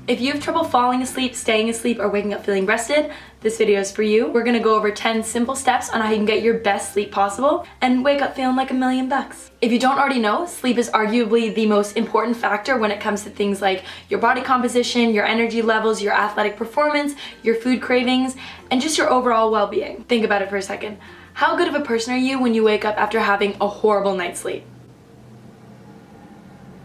If you have trouble falling asleep, staying asleep, or waking up feeling rested, this video is for you. We're gonna go over 10 simple steps on how you can get your best sleep possible and wake up feeling like $1,000,000. If you don't already know, sleep is arguably the most important factor when it comes to things like your body composition, your energy levels, your athletic performance, your food cravings, and just your overall well-being. Think about it for a second. How good of a person are you when you wake up after having a horrible night's sleep?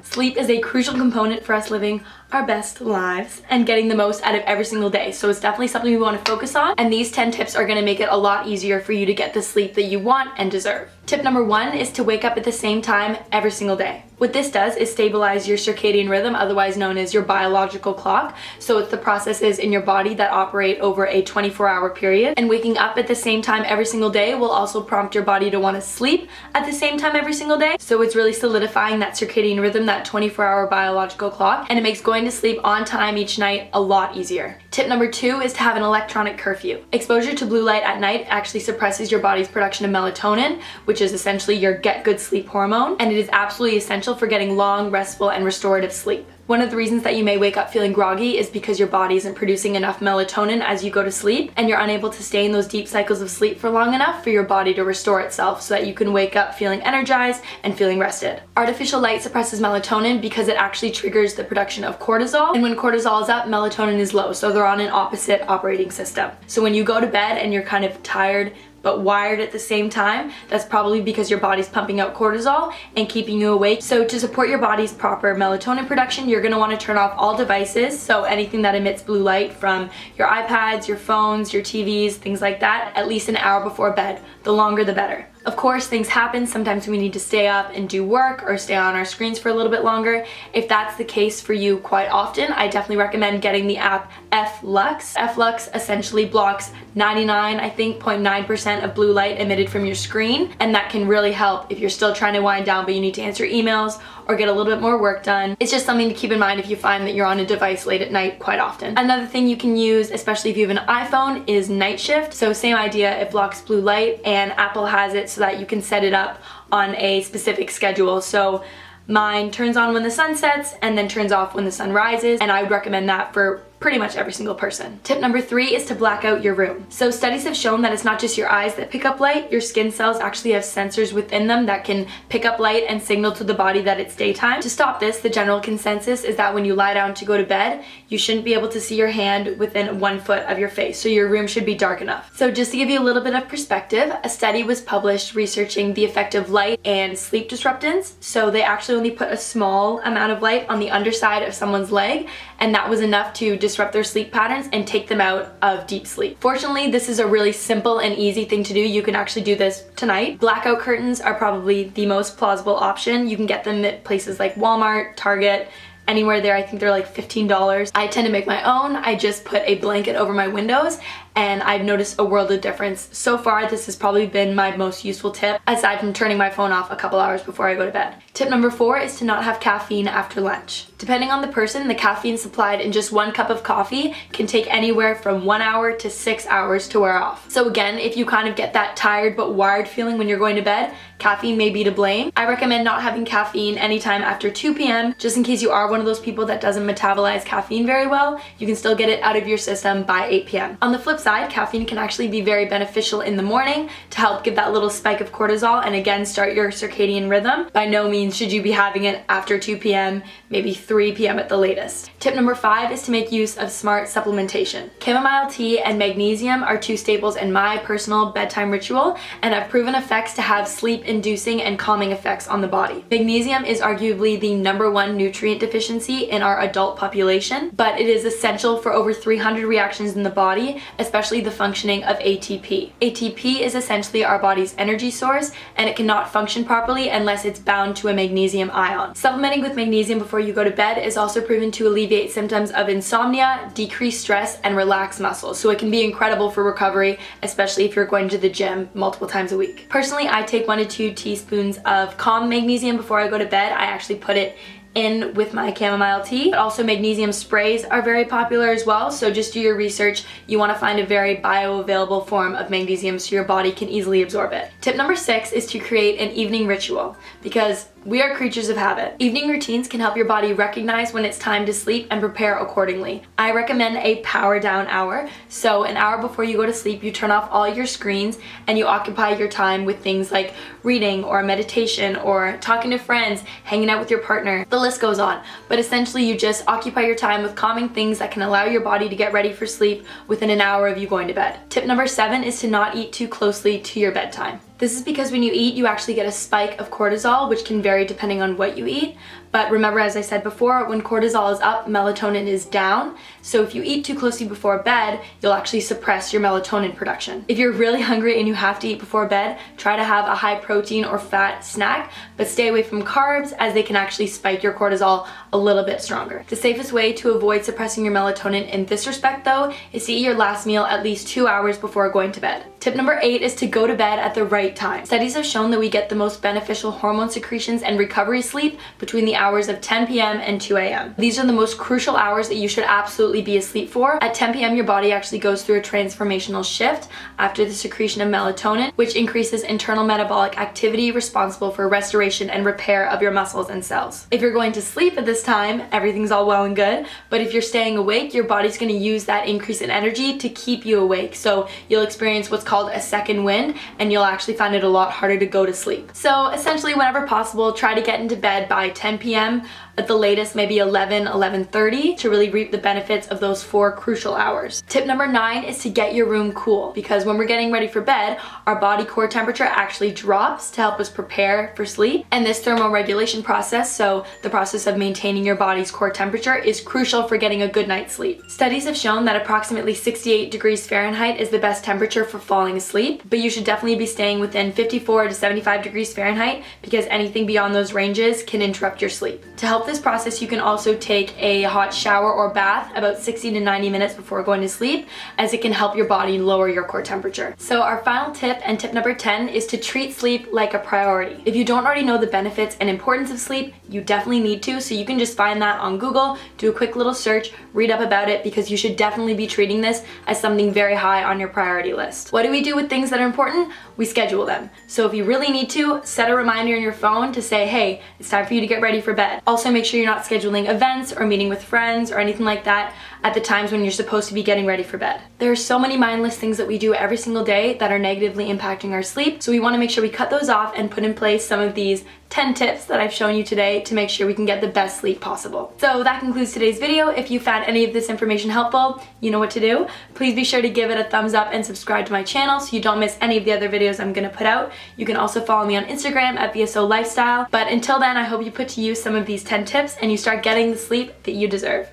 Sleep is a crucial component for us living our best lives and getting the most out of every single day. So it's definitely something we want to focus on, and these 10 tips are going to make it a lot easier for you to get the sleep that you want and deserve. Tip number 1 is to wake up at the same time every single day. What this does is stabilize your circadian rhythm, otherwise known as your biological clock. So it's the processes in your body that operate over a 24-hour period. And waking up at the same time every single day will also prompt your body to want to sleep at the same time every single day. So it's really solidifying that circadian rhythm, that 24-hour biological clock, and it makes going to sleep on time each night a lot easier. Tip number 2 is to have an electronic curfew. Exposure to blue light at night actually suppresses your body's production of melatonin, which is essentially your get good sleep hormone, and it is absolutely essential for getting long, restful, and restorative sleep. One of the reasons that you may wake up feeling groggy is because your body isn't producing enough melatonin as you go to sleep, and you're unable to stay in those deep cycles of sleep for long enough for your body to restore itself so that you can wake up feeling energized and feeling rested. Artificial light suppresses melatonin because it actually triggers the production of cortisol, and when cortisol is up, melatonin is low, so they're on an opposite operating system. So when you go to bed and you're kind of tired but wired at the same time, that's probably because your body's pumping out cortisol and keeping you awake. So to support your body's proper melatonin production, you're gonna wanna turn off all devices, so anything that emits blue light from your iPads, your phones, your TVs, things like that, at least an hour before bed. The longer the better. Of course, things happen. Sometimes we need to stay up and do work or stay on our screens for a little bit longer. If that's the case for you quite often, I definitely recommend getting the app F-Lux. F-Lux essentially blocks 99.9% of blue light emitted from your screen, and that can really help if you're still trying to wind down but you need to answer emails or get a little bit more work done. It's just something to keep in mind if you find that you're on a device late at night quite often. Another thing you can use, especially if you have an iPhone, is Night Shift. So same idea, it blocks blue light, and Apple has it so that you can set it up on a specific schedule. So mine turns on when the sun sets and then turns off when the sun rises, and I would recommend that for pretty much every single person. Tip number 3 is to black out your room. So studies have shown that it's not just your eyes that pick up light, your skin cells actually have sensors within them that can pick up light and signal to the body that it's daytime. To stop this, the general consensus is that when you lie down to go to bed, you shouldn't be able to see your hand within 1 foot of your face, so your room should be dark enough. So just to give you a little bit of perspective, a study was published researching the effect of light and sleep disruptance. So they actually only put a small amount of light on the underside of someone's leg, and that was enough to disrupt their sleep patterns and take them out of deep sleep. Fortunately, this is a really simple and easy thing to do. You can actually do this tonight. Blackout curtains are probably the most plausible option. You can get them at places like Walmart, Target, anywhere there. I think they're like $15. I tend to make my own. I just put a blanket over my windows, and I've noticed a world of difference. So far, this has probably been my most useful tip, aside from turning my phone off a couple hours before I go to bed. Tip number 4 is to not have caffeine after lunch. Depending on the person, the caffeine supplied in just 1 cup of coffee can take anywhere from 1 hour to 6 hours to wear off. So again, if you kind of get that tired but wired feeling when you're going to bed, caffeine may be to blame. I recommend not having caffeine anytime after 2 p.m. just in case you are one of those people that doesn't metabolize caffeine very well. You can still get it out of your system by 8 p.m. On the flip side, caffeine can actually be very beneficial in the morning to help give that little spike of cortisol and again start your circadian rhythm. By no means should you be having it after 2 p.m., maybe 3 p.m. at the latest. Tip number 5 is to make use of smart supplementation. Chamomile tea and magnesium are 2 staples in my personal bedtime ritual and have proven effects to have sleep-inducing and calming effects on the body. Magnesium is arguably the #1 nutrient deficiency in our adult population, but it is essential for over 300 reactions in the body, especially the functioning of ATP. ATP is essentially our body's energy source, and it cannot function properly unless it's bound to a magnesium ion. Supplementing with magnesium before you go to bed is also proven to alleviate symptoms of insomnia, decrease stress, and relax muscles. So it can be incredible for recovery, especially if you're going to the gym multiple times a week. Personally, I take 1 to 2 teaspoons of calm magnesium before I go to bed. I actually put it in with my chamomile tea. But also magnesium sprays are very popular as well, so just do your research. You want to find a very bioavailable form of magnesium so your body can easily absorb it. Tip number 6 is to create an evening ritual, because We are creatures of habit. Evening routines can help your body recognize when it's time to sleep and prepare accordingly. I recommend a power down hour. So an hour before you go to sleep, you turn off all your screens and you occupy your time with things like reading or meditation or talking to friends, hanging out with your partner. The list goes on. But essentially you just occupy your time with calming things that can allow your body to get ready for sleep within an hour of you going to bed. Tip number 7 is to not eat too closely to your bedtime. This is because when you eat, you actually get a spike of cortisol, which can vary depending on what you eat. But remember, as I said before, when cortisol is up, melatonin is down. So if you eat too closely before bed, you'll actually suppress your melatonin production. If you're really hungry and you have to eat before bed, try to have a high protein or fat snack, but stay away from carbs as they can actually spike your cortisol a little bit stronger. The safest way to avoid suppressing your melatonin in this respect though, is to eat your last meal at least 2 hours before going to bed. Tip number 8 is to go to bed at the right time. Studies have shown that we get the most beneficial hormone secretions and recovery sleep between the hours of 10 p.m. and 2 a.m. These are the most crucial hours that you should absolutely be asleep for. At 10 p.m. your body actually goes through a transformational shift after the secretion of melatonin, which increases internal metabolic activity responsible for restoration and repair of your muscles and cells. If you're going to sleep at this time, everything's all well and good, but if you're staying awake, your body's going to use that increase in energy to keep you awake. So you'll experience what's called a second wind, and you'll actually find it a lot harder to go to sleep. So essentially, whenever possible, try to get into bed by 10 p.m. at the latest, maybe 11:30 to really reap the benefits of those 4 crucial hours. Tip number 9 is to get your room cool, because when we're getting ready for bed, our body core temperature actually drops to help us prepare for sleep. And this thermoregulation process, so the process of maintaining your body's core temperature, is crucial for getting a good night's sleep. Studies have shown that approximately 68 degrees Fahrenheit is the best temperature for falling asleep, but you should definitely be staying within 54 to 75 degrees Fahrenheit because anything beyond those ranges can interrupt your sleep. To help this process, you can also take a hot shower or bath about 60 to 90 minutes before going to sleep, as it can help your body lower your core temperature. So our final tip, and tip number 10, is to treat sleep like a priority. If you don't already know the benefits and importance of sleep, you definitely need to, so you can just find that on Google, do a quick little search, read up about it, because you should definitely be treating this as something very high on your priority list. What do we do with things that are important? We schedule them. So if you really need to, set a reminder on your phone to say, hey, it's time for you to get ready for bed. Also make sure you're not scheduling events or meeting with friends or anything like that at the times when you're supposed to be getting ready for bed. There are so many mindless things that we do every single day that are negatively impacting our sleep, so we want to make sure we cut those off and put in place some of these 10 tips that I've shown you today to make sure we can get the best sleep possible. So that concludes today's video. If you found any of this information helpful, you know what to do. Please be sure to give it a thumbs up and subscribe to my channel so you don't miss any of the other videos I'm going to put out. You can also follow me on Instagram at VSO Lifestyle. But until then, I hope you put to use some of these 10 tips and you start getting the sleep that you deserve.